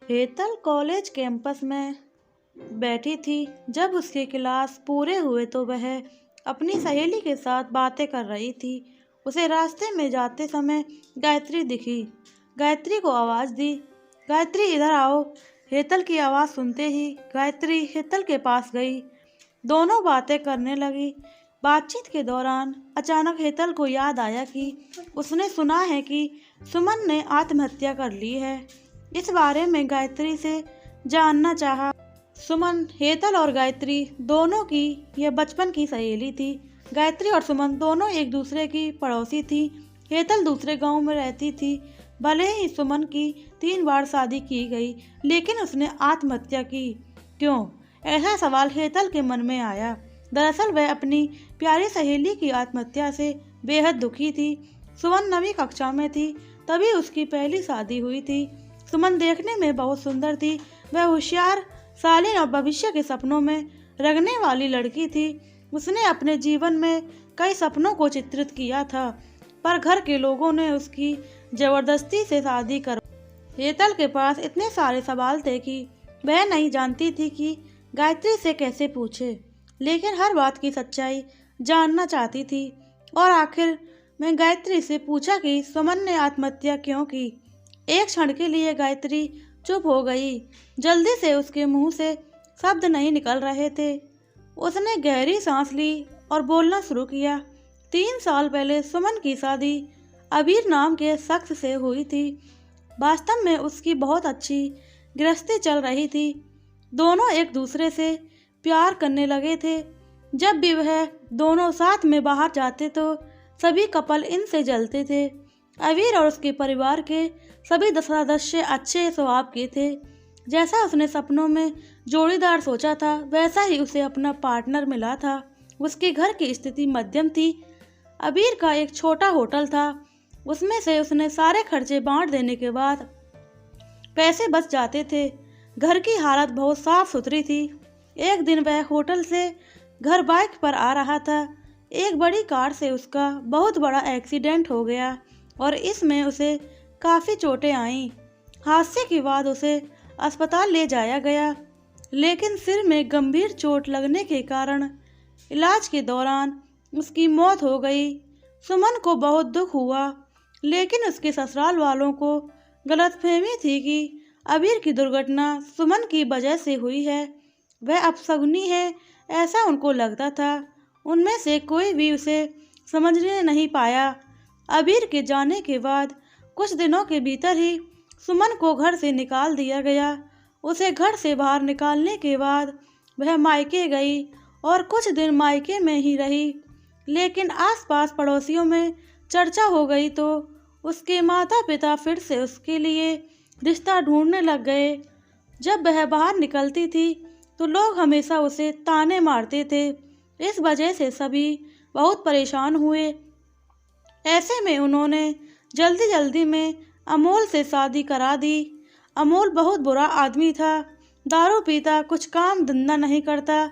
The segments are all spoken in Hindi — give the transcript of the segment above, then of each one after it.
हेतल कॉलेज कैंपस में बैठी थी। जब उसके क्लास पूरे हुए तो वह अपनी सहेली के साथ बातें कर रही थी। उसे रास्ते में जाते समय गायत्री दिखी। गायत्री को आवाज़ दी, गायत्री इधर आओ। हेतल की आवाज़ सुनते ही गायत्री हेतल के पास गई। दोनों बातें करने लगी। बातचीत के दौरान अचानक हेतल को याद आया कि उसने सुना है कि सुमन ने आत्महत्या कर ली है। इस बारे में गायत्री से जानना चाहा। सुमन, हेतल और गायत्री दोनों की यह बचपन की सहेली थी। गायत्री और सुमन दोनों एक दूसरे की पड़ोसी थी। हेतल दूसरे गांव में रहती थी। भले ही सुमन की 3 बार शादी की गई, लेकिन उसने आत्महत्या की क्यों? ऐसा सवाल हेतल के मन में आया। दरअसल वह अपनी प्यारी सहेली की आत्महत्या से बेहद दुखी थी। सुमन 9वीं कक्षा में थी, तभी उसकी पहली शादी हुई थी। सुमन देखने में बहुत सुंदर थी। वह होशियार, शालीन और भविष्य के सपनों में रंगने वाली लड़की थी। उसने अपने जीवन में कई सपनों को चित्रित किया था, पर घर के लोगों ने उसकी जबरदस्ती से शादी कर। हेतल के पास इतने सारे सवाल थे कि वह नहीं जानती थी कि गायत्री से कैसे पूछे, लेकिन हर बात की सच्चाई जानना चाहती थी। और आखिर मैं गायत्री से पूछा कि सुमन ने आत्महत्या क्यों की। एक क्षण के लिए गायत्री चुप हो गई। जल्दी से उसके मुंह से शब्द नहीं निकल रहे थे। उसने गहरी सांस ली और बोलना शुरू किया। 3 साल पहले सुमन की शादी अबीर नाम के शख्स से हुई थी। वास्तव में उसकी बहुत अच्छी गृहस्थी चल रही थी। दोनों एक दूसरे से प्यार करने लगे थे। जब भी वह दोनों साथ में बाहर जाते तो सभी कपल इनसे जलते थे। अबीर और उसके परिवार के सभी सदस्य अच्छे स्वभाव के थे। जैसा उसने सपनों में जोड़ीदार सोचा था, वैसा ही उसे अपना पार्टनर मिला था। उसके घर की स्थिति मध्यम थी। अबीर का एक छोटा होटल था। उसमें से उसने सारे खर्चे बांट देने के बाद पैसे बच जाते थे। घर की हालत बहुत साफ सुथरी थी। एक दिन वह होटल से घर बाइक पर आ रहा था। एक बड़ी कार से उसका बहुत बड़ा एक्सीडेंट हो गया और इसमें उसे काफ़ी चोटें आईं। हादसे के बाद उसे अस्पताल ले जाया गया, लेकिन सिर में गंभीर चोट लगने के कारण इलाज के दौरान उसकी मौत हो गई। सुमन को बहुत दुख हुआ, लेकिन उसके ससुराल वालों को गलतफहमी थी कि अबीर की दुर्घटना सुमन की वजह से हुई है। वह अपशगुनी है, ऐसा उनको लगता था। उनमें से कोई भी उसे समझने नहीं पाया। अबीर के जाने के बाद कुछ दिनों के भीतर ही सुमन को घर से निकाल दिया गया। उसे घर से बाहर निकालने के बाद वह मायके गई और कुछ दिन मायके में ही रही, लेकिन आसपास पड़ोसियों में चर्चा हो गई तो उसके माता पिता फिर से उसके लिए रिश्ता ढूंढने लग गए। जब वह बाहर निकलती थी तो लोग हमेशा उसे ताने मारते थे। इस वजह से सभी बहुत परेशान हुए। ऐसे में उन्होंने जल्दी जल्दी में अमोल से शादी करा दी। अमोल बहुत बुरा आदमी था। दारू पीता, कुछ काम धंधा नहीं करता,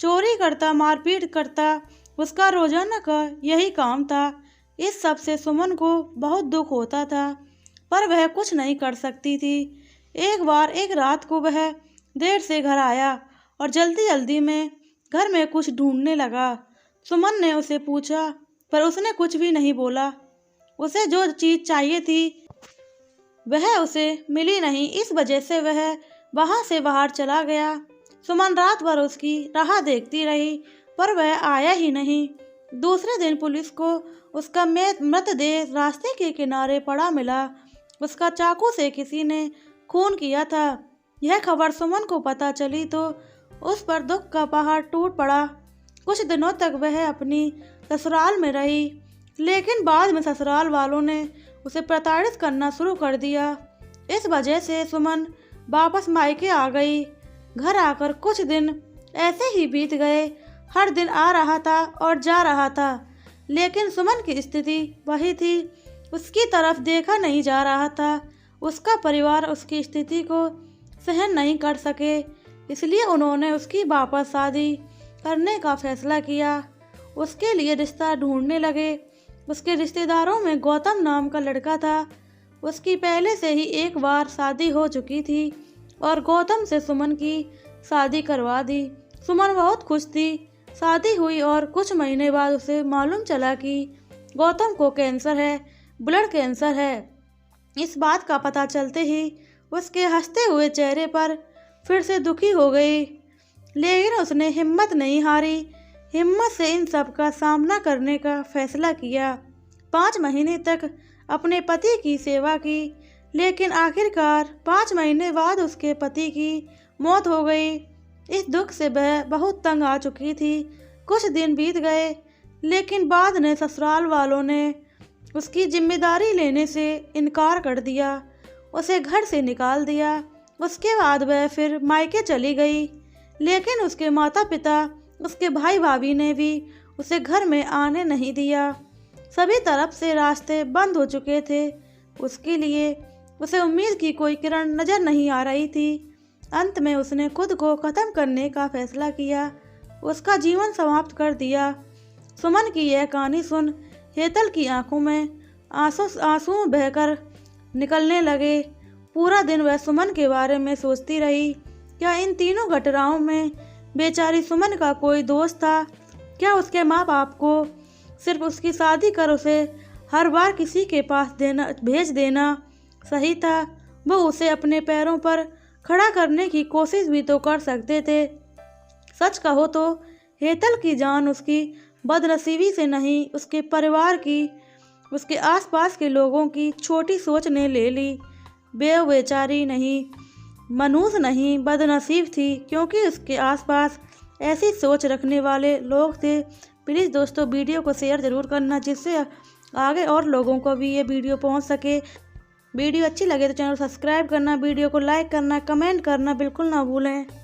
चोरी करता, मारपीट करता। उसका रोजाना का यही काम था। इस सब से सुमन को बहुत दुख होता था, पर वह कुछ नहीं कर सकती थी। एक बार एक रात को वह देर से घर आया और जल्दी जल्दी में घर में कुछ ढूंढने लगा। सुमन ने उसे पूछा, पर उसने कुछ भी नहीं बोला। उसे जो चीज़ चाहिए थी वह उसे मिली नहीं। इस वजह से वह वहाँ से बाहर चला गया। सुमन रात भर उसकी राह देखती रही, पर वह आया ही नहीं। दूसरे दिन पुलिस को उसका मृतदेह रास्ते के किनारे पड़ा मिला। उसका चाकू से किसी ने खून किया था। यह खबर सुमन को पता चली तो उस पर दुख का पहाड़ टूट पड़ा। कुछ दिनों तक वह अपनी ससुराल में रही, लेकिन बाद में ससुराल वालों ने उसे प्रताड़ित करना शुरू कर दिया। इस वजह से सुमन वापस मायके आ गई। घर आकर कुछ दिन ऐसे ही बीत गए। हर दिन आ रहा था और जा रहा था, लेकिन सुमन की स्थिति वही थी। उसकी तरफ देखा नहीं जा रहा था। उसका परिवार उसकी स्थिति को सहन नहीं कर सके, इसलिए उन्होंने उसकी वापस शादी करने का फैसला किया। उसके लिए रिश्ता ढूंढने लगे। उसके रिश्तेदारों में गौतम नाम का लड़का था। उसकी पहले से ही एक बार शादी हो चुकी थी। और गौतम से सुमन की शादी करवा दी। सुमन बहुत खुश थी। शादी हुई और कुछ महीने बाद उसे मालूम चला कि गौतम को कैंसर है, ब्लड कैंसर है। इस बात का पता चलते ही उसके हंसते हुए चेहरे पर फिर से दुखी हो गई, लेकिन उसने हिम्मत नहीं हारी। हिम्मत से इन सब का सामना करने का फैसला किया। 5 महीने तक अपने पति की सेवा की, लेकिन आखिरकार 5 महीने बाद उसके पति की मौत हो गई। इस दुख से वह बहुत तंग आ चुकी थी। कुछ दिन बीत गए, लेकिन बाद में ससुराल वालों ने उसकी जिम्मेदारी लेने से इनकार कर दिया, उसे घर से निकाल दिया। उसके बाद वह फिर मायके चली गई, लेकिन उसके माता पिता, उसके भाई भाभी ने भी उसे घर में आने नहीं दिया। सभी तरफ से रास्ते बंद हो चुके थे उसके लिए। उसे उम्मीद की कोई किरण नज़र नहीं आ रही थी। अंत में उसने खुद को ख़त्म करने का फैसला किया, उसका जीवन समाप्त कर दिया। सुमन की यह कहानी सुन हेतल की आंखों में आंसू बहकर निकलने लगे। पूरा दिन वह सुमन के बारे में सोचती रही। क्या इन तीनों घटनाओं में बेचारी सुमन का कोई दोष था? क्या उसके माँ बाप को सिर्फ उसकी शादी कर उसे हर बार किसी के पास भेज देना सही था? वो उसे अपने पैरों पर खड़ा करने की कोशिश भी तो कर सकते थे। सच कहो तो हेतल की जान उसकी बदनसीबी से नहीं, उसके परिवार की, उसके आसपास के लोगों की छोटी सोच ने ले ली। बेचारी नहीं, मनुष्य नहीं, बदनसीब थी, क्योंकि उसके आसपास ऐसी सोच रखने वाले लोग थे। प्लीज़ दोस्तों, वीडियो को शेयर ज़रूर करना, जिससे आगे और लोगों को भी ये वीडियो पहुंच सके। वीडियो अच्छी लगे तो चैनल सब्सक्राइब करना, वीडियो को लाइक करना, कमेंट करना बिल्कुल ना भूलें।